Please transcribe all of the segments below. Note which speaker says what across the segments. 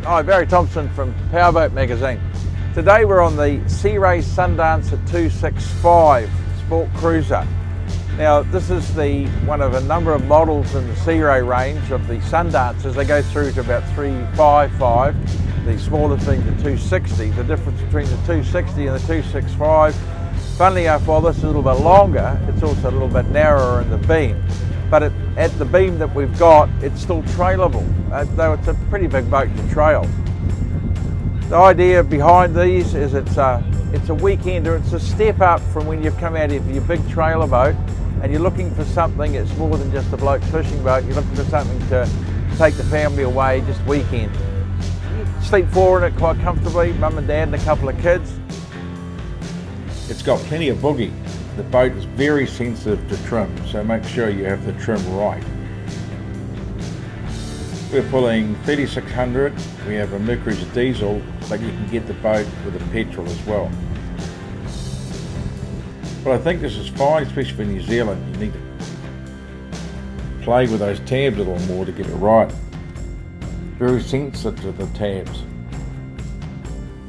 Speaker 1: Hi, Barry Thompson from Powerboat Magazine. Today we're on the Sea Ray Sundancer 265 Sport Cruiser. Now this is one of a number of models in the Sea Ray range of the Sundancers. They go through to about 355, the smallest being the 260. The difference between the 260 and the 265, funnily enough, while this is a little bit longer, it's also a little bit narrower in the beam. But at the beam that we've got, it's still trailable, though it's a pretty big boat to trail. The idea behind these is it's a weekender. It's a step up from when you've come out of your big trailer boat and you're looking for something. It's more than just a bloke fishing boat. You're looking for something to take the family away, just weekend. You sleep forward in it quite comfortably, mum and dad and a couple of kids.
Speaker 2: It's got plenty of boogie. The boat is very sensitive to trim, so make sure you have the trim right. We're pulling 3600, we have a Mercury's diesel, but you can get the boat with a petrol as well. But I think this is fine, especially for New Zealand. You need to play with those tabs a little more to get it right. Very sensitive to the tabs.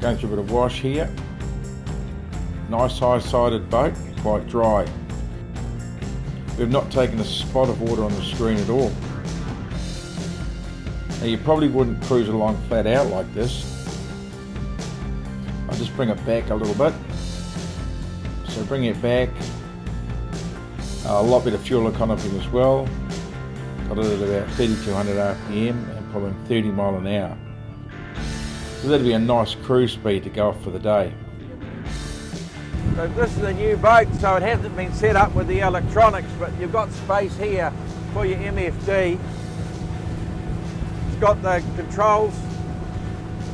Speaker 2: Going through a bit of wash here. Nice high-sided boat, quite dry. We've not taken a spot of water on the screen at all. Now you probably wouldn't cruise along flat out like this. I'll just bring it back a little bit. So bring it back. A lot better fuel economy as well. Got it at about 3200 RPM and pulling 30 mile an hour. So that'd be a nice cruise speed to go off for the day.
Speaker 1: So this is a new boat, so it hasn't been set up with the electronics, but you've got space here for your MFD. It's got the controls,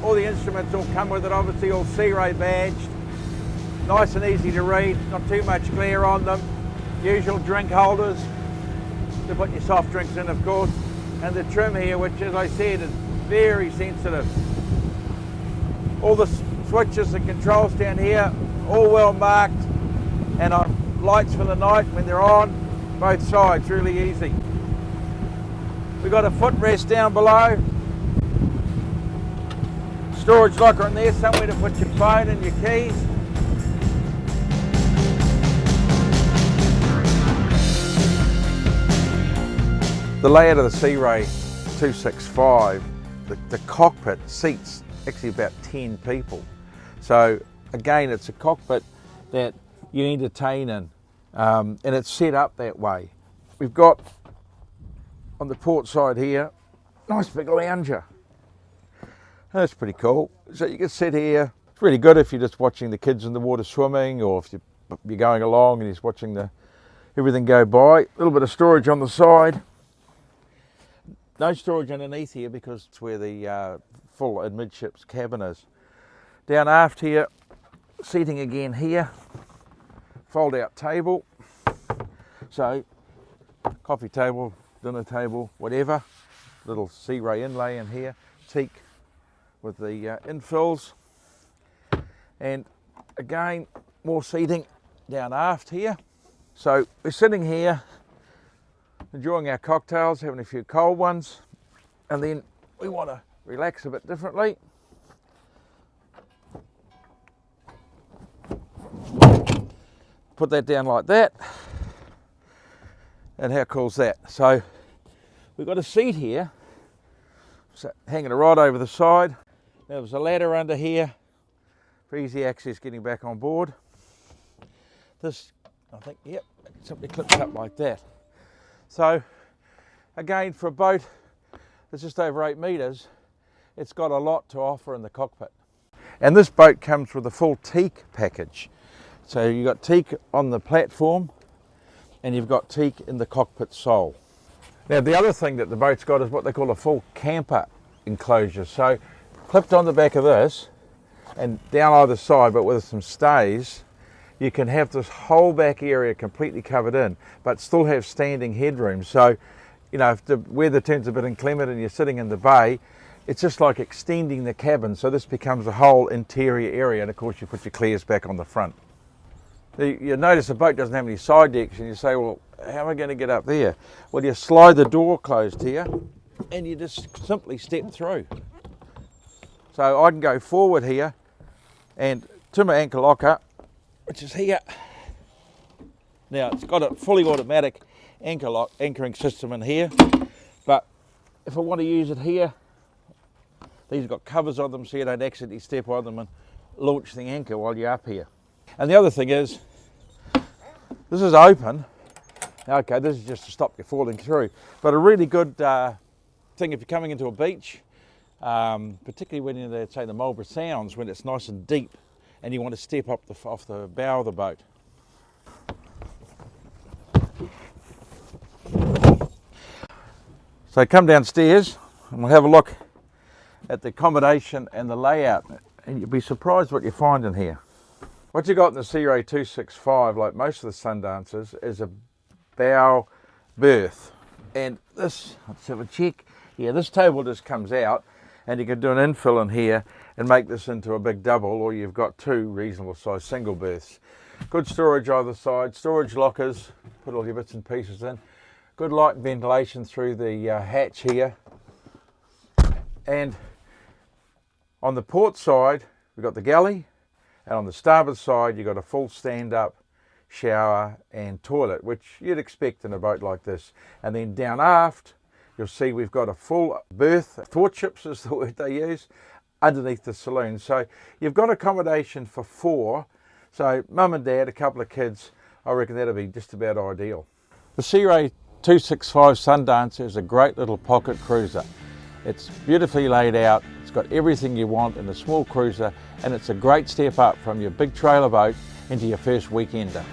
Speaker 1: all the instruments all come with it, obviously all Sea Ray badged. Nice and easy to read, not too much glare on them. Usual drink holders to put your soft drinks in, of course. And the trim here, which as I said is very sensitive. All the switches and controls down here, all well marked, and on lights for the night when they're on, both sides, really easy. We've got a footrest down below, storage locker in there, somewhere to put your phone and your keys. The layout of the Sea Ray 265, the cockpit seats actually about 10 people. So again, it's a cockpit that you entertain in, and it's set up that way. We've got on the port side here, nice big lounger. That's pretty cool. So you can sit here. It's really good if you're just watching the kids in the water swimming, or if you're going along and you're watching everything go by. A little bit of storage on the side. No storage underneath here because it's where the full amidships cabin is. Down aft here, seating again here, fold out table, so coffee table, dinner table, whatever, little Sea Ray inlay in here, teak with the infills, and again more seating down aft here. So we're sitting here enjoying our cocktails, having a few cold ones, and then we want to relax a bit differently. Put that down like that, and how cool is that? So we've got a seat here, so hanging right over the side. Now there's a ladder under here for easy access getting back on board. This, I think, yep, simply clips up like that. So again, for a boat that's just over 8 metres, it's got a lot to offer in the cockpit. And this boat comes with a full teak package. So you've got teak on the platform and you've got teak in the cockpit sole. Now the other thing that the boat's got is what they call a full camper enclosure. So clipped on the back of this and down either side, but with some stays, you can have this whole back area completely covered in, but still have standing headroom. So, you know, if the weather turns a bit inclement and you're sitting in the bay, it's just like extending the cabin. So this becomes a whole interior area, and of course you put your clears back on the front. You notice the boat doesn't have any side decks, and you say, well, how am I going to get up there? Well, you slide the door closed here, and you just simply step through. So I can go forward here and to my anchor locker, which is here. Now it's got a fully automatic anchoring system in here, but if I want to use it here, these have got covers on them so you don't accidentally step on them and launch the anchor while you're up here. And the other thing is, this is open. Okay, this is just to stop you falling through, but a really good thing if you're coming into a beach, particularly when you're there, say the Marlborough Sounds, when it's nice and deep and you want to step up off the bow of the boat. So come downstairs and we'll have a look at the accommodation and the layout, and you'll be surprised what you find in here. What you got in the Sea Ray 265, like most of the Sundancers, is a bow berth. And this, let's have a check. Yeah, this table just comes out and you can do an infill in here and make this into a big double, or you've got two reasonable sized single berths. Good storage either side, storage lockers, put all your bits and pieces in. Good light ventilation through the hatch here. And on the port side, we've got the galley, and on the starboard side, you've got a full stand-up shower and toilet, which you'd expect in a boat like this. And then down aft, you'll see we've got a full berth, thwartships is the word they use, underneath the saloon. So you've got accommodation for four. So mum and dad, a couple of kids, I reckon that'll be just about ideal. The Sea Ray 265 Sundancer is a great little pocket cruiser. It's beautifully laid out, it's got everything you want in a small cruiser, and it's a great step up from your big trailer boat into your first weekender.